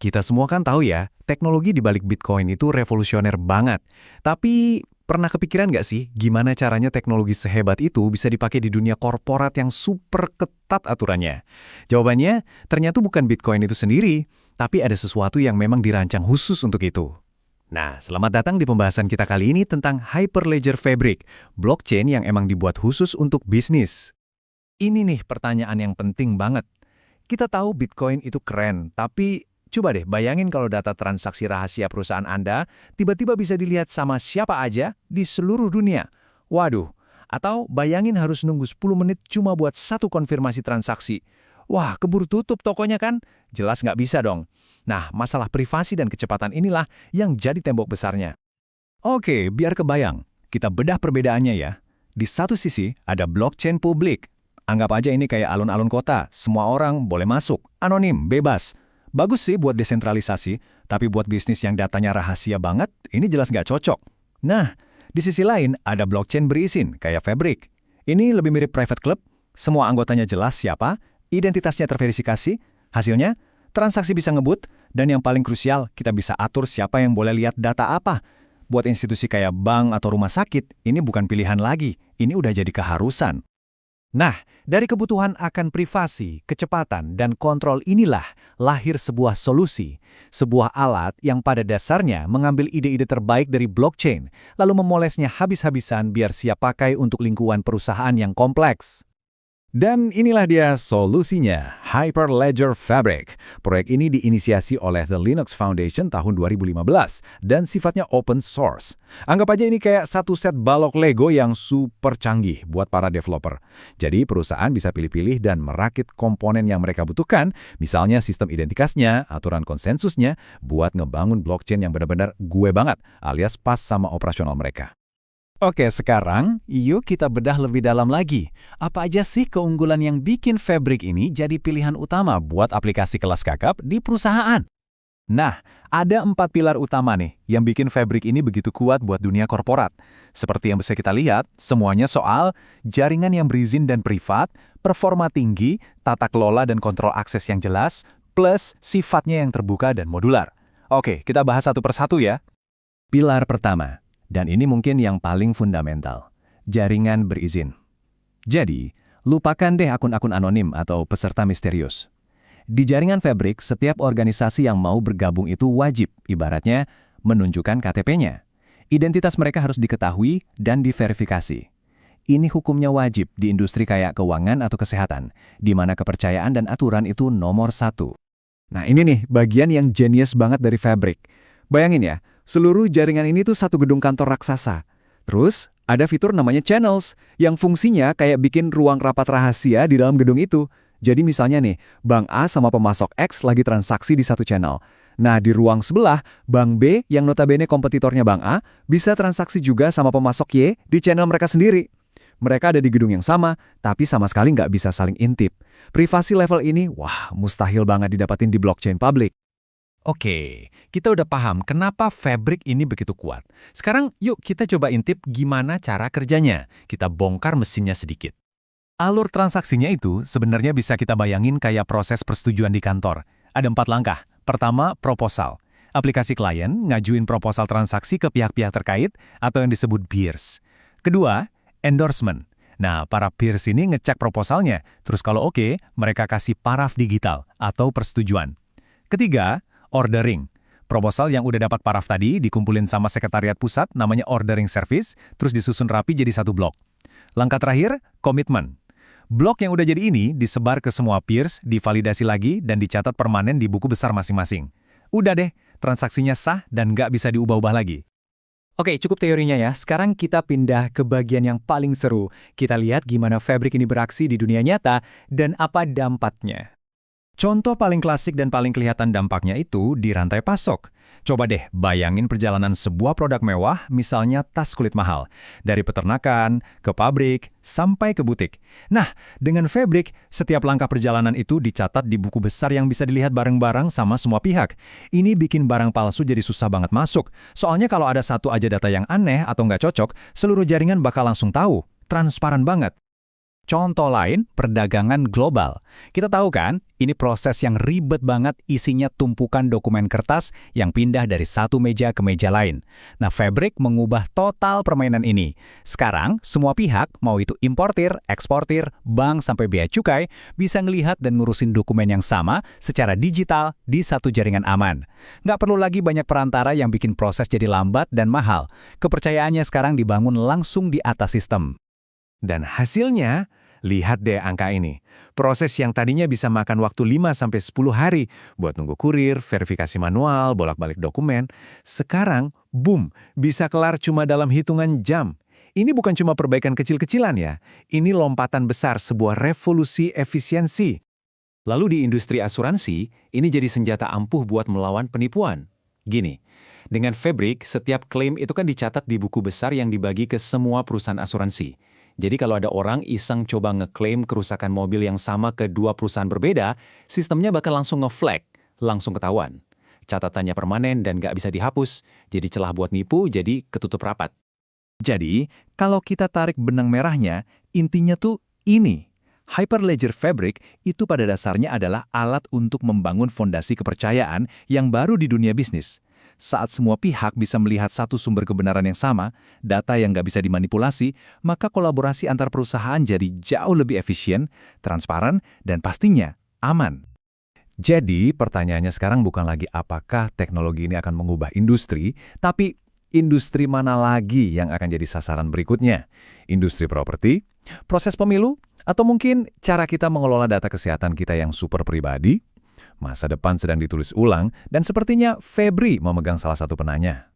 Kita semua kan tahu ya, teknologi di balik Bitcoin itu revolusioner banget. Tapi pernah kepikiran nggak sih gimana caranya teknologi sehebat itu bisa dipakai di dunia korporat yang super ketat aturannya? Jawabannya, ternyata bukan Bitcoin itu sendiri, tapi ada sesuatu yang memang dirancang khusus untuk itu. Nah, selamat datang di pembahasan kita kali ini tentang Hyperledger Fabric, blockchain yang emang dibuat khusus untuk bisnis. Ini nih pertanyaan yang penting banget. Kita tahu Bitcoin itu keren, tapi coba deh bayangin kalau data transaksi rahasia perusahaan Anda tiba-tiba bisa dilihat sama siapa aja di seluruh dunia. Waduh, atau bayangin harus nunggu 10 menit cuma buat satu konfirmasi transaksi. Wah, keburu tutup tokonya kan? Jelas nggak bisa dong. Nah, masalah privasi dan kecepatan inilah yang jadi tembok besarnya. Oke, biar kebayang. Kita bedah perbedaannya ya. Di satu sisi ada blockchain publik. Anggap aja ini kayak alun-alun kota, semua orang boleh masuk, anonim, bebas. Bagus sih buat desentralisasi, tapi buat bisnis yang datanya rahasia banget, ini jelas nggak cocok. Nah, di sisi lain ada blockchain berizin, kayak Fabric. Ini lebih mirip private club, semua anggotanya jelas siapa, identitasnya terverifikasi, hasilnya, transaksi bisa ngebut, dan yang paling krusial, kita bisa atur siapa yang boleh lihat data apa. Buat institusi kayak bank atau rumah sakit, ini bukan pilihan lagi, ini udah jadi keharusan. Nah, dari kebutuhan akan privasi, kecepatan, dan kontrol inilah lahir sebuah solusi, sebuah alat yang pada dasarnya mengambil ide-ide terbaik dari blockchain, lalu memolesnya habis-habisan biar siap pakai untuk lingkungan perusahaan yang kompleks. Dan inilah dia solusinya, Hyperledger Fabric. Proyek ini diinisiasi oleh The Linux Foundation tahun 2015 dan sifatnya open source. Anggap aja ini kayak satu set balok Lego yang super canggih buat para developer. Jadi perusahaan bisa pilih-pilih dan merakit komponen yang mereka butuhkan, misalnya sistem identitasnya, aturan konsensusnya, buat ngebangun blockchain yang benar-benar gue banget, alias pas sama operasional mereka. Oke, sekarang yuk kita bedah lebih dalam lagi. Apa aja sih keunggulan yang bikin Fabric ini jadi pilihan utama buat aplikasi kelas kakap di perusahaan? Nah, ada 4 pilar utama nih yang bikin Fabric ini begitu kuat buat dunia korporat. Seperti yang bisa kita lihat, semuanya soal jaringan yang berizin dan privat, performa tinggi, tata kelola dan kontrol akses yang jelas, plus sifatnya yang terbuka dan modular. Oke, kita bahas satu persatu ya. Pilar pertama. Dan ini mungkin yang paling fundamental, jaringan berizin. Jadi, lupakan deh akun-akun anonim atau peserta misterius. Di jaringan Fabric, setiap organisasi yang mau bergabung itu wajib, ibaratnya, menunjukkan KTP-nya. Identitas mereka harus diketahui dan diverifikasi. Ini hukumnya wajib di industri kayak keuangan atau kesehatan, di mana kepercayaan dan aturan itu nomor 1. Nah ini nih, bagian yang genius banget dari Fabric. Bayangin ya, seluruh jaringan ini tuh satu gedung kantor raksasa. Terus, ada fitur namanya channels, yang fungsinya kayak bikin ruang rapat rahasia di dalam gedung itu. Jadi misalnya nih, Bank A sama pemasok X lagi transaksi di satu channel. Nah, di ruang sebelah, Bank B yang notabene kompetitornya Bank A, bisa transaksi juga sama pemasok Y di channel mereka sendiri. Mereka ada di gedung yang sama, tapi sama sekali nggak bisa saling intip. Privasi level ini, wah, mustahil banget didapatin di blockchain publik. Oke, kita udah paham kenapa Fabric ini begitu kuat. Sekarang yuk kita coba intip gimana cara kerjanya. Kita bongkar mesinnya sedikit. Alur transaksinya itu sebenarnya bisa kita bayangin kayak proses persetujuan di kantor. Ada 4 langkah. Pertama, proposal. Aplikasi klien ngajuin proposal transaksi ke pihak-pihak terkait atau yang disebut peers. Kedua, endorsement. Nah, para peers ini ngecek proposalnya. Terus kalau oke, mereka kasih paraf digital atau persetujuan. Ketiga, ordering. Proposal yang udah dapat paraf tadi dikumpulin sama sekretariat pusat namanya ordering service, terus disusun rapi jadi satu blok. Langkah terakhir, komitmen. Blok yang udah jadi ini disebar ke semua peers, divalidasi lagi, dan dicatat permanen di buku besar masing-masing. Udah deh, transaksinya sah dan nggak bisa diubah-ubah lagi. Oke, cukup teorinya ya. Sekarang kita pindah ke bagian yang paling seru. Kita lihat gimana Fabric ini beraksi di dunia nyata dan apa dampaknya. Contoh paling klasik dan paling kelihatan dampaknya itu di rantai pasok. Coba deh bayangin perjalanan sebuah produk mewah, misalnya tas kulit mahal. Dari peternakan, ke pabrik, sampai ke butik. Nah, dengan Fabric, setiap langkah perjalanan itu dicatat di buku besar yang bisa dilihat bareng-bareng sama semua pihak. Ini bikin barang palsu jadi susah banget masuk. Soalnya kalau ada satu aja data yang aneh atau nggak cocok, seluruh jaringan bakal langsung tahu. Transparan banget. Contoh lain, perdagangan global. Kita tahu kan, ini proses yang ribet banget isinya tumpukan dokumen kertas yang pindah dari satu meja ke meja lain. Nah, Fabric mengubah total permainan ini. Sekarang, semua pihak, mau itu importir, eksportir, bank sampai bea cukai, bisa ngelihat dan ngurusin dokumen yang sama secara digital di satu jaringan aman. Nggak perlu lagi banyak perantara yang bikin proses jadi lambat dan mahal. Kepercayaannya sekarang dibangun langsung di atas sistem. Dan hasilnya, lihat deh angka ini. Proses yang tadinya bisa makan waktu 5-10 hari buat nunggu kurir, verifikasi manual, bolak-balik dokumen, sekarang, boom, bisa kelar cuma dalam hitungan jam. Ini bukan cuma perbaikan kecil-kecilan ya, ini lompatan besar sebuah revolusi efisiensi. Lalu di industri asuransi, ini jadi senjata ampuh buat melawan penipuan. Gini, dengan Fabric, setiap klaim itu kan dicatat di buku besar yang dibagi ke semua perusahaan asuransi. Jadi kalau ada orang iseng coba ngeklaim kerusakan mobil yang sama ke dua perusahaan berbeda, sistemnya bakal langsung nge-flag, langsung ketahuan. Catatannya permanen dan nggak bisa dihapus, jadi celah buat nipu, jadi ketutup rapat. Jadi, kalau kita tarik benang merahnya, intinya tuh ini. Hyperledger Fabric itu pada dasarnya adalah alat untuk membangun fondasi kepercayaan yang baru di dunia bisnis. Saat semua pihak bisa melihat satu sumber kebenaran yang sama, data yang nggak bisa dimanipulasi, maka kolaborasi antar perusahaan jadi jauh lebih efisien, transparan, dan pastinya aman. Jadi, pertanyaannya sekarang bukan lagi apakah teknologi ini akan mengubah industri, tapi industri mana lagi yang akan jadi sasaran berikutnya? Industri properti, proses pemilu, atau mungkin cara kita mengelola data kesehatan kita yang super pribadi? Masa depan sedang ditulis ulang dan sepertinya Febri memegang salah satu penanya.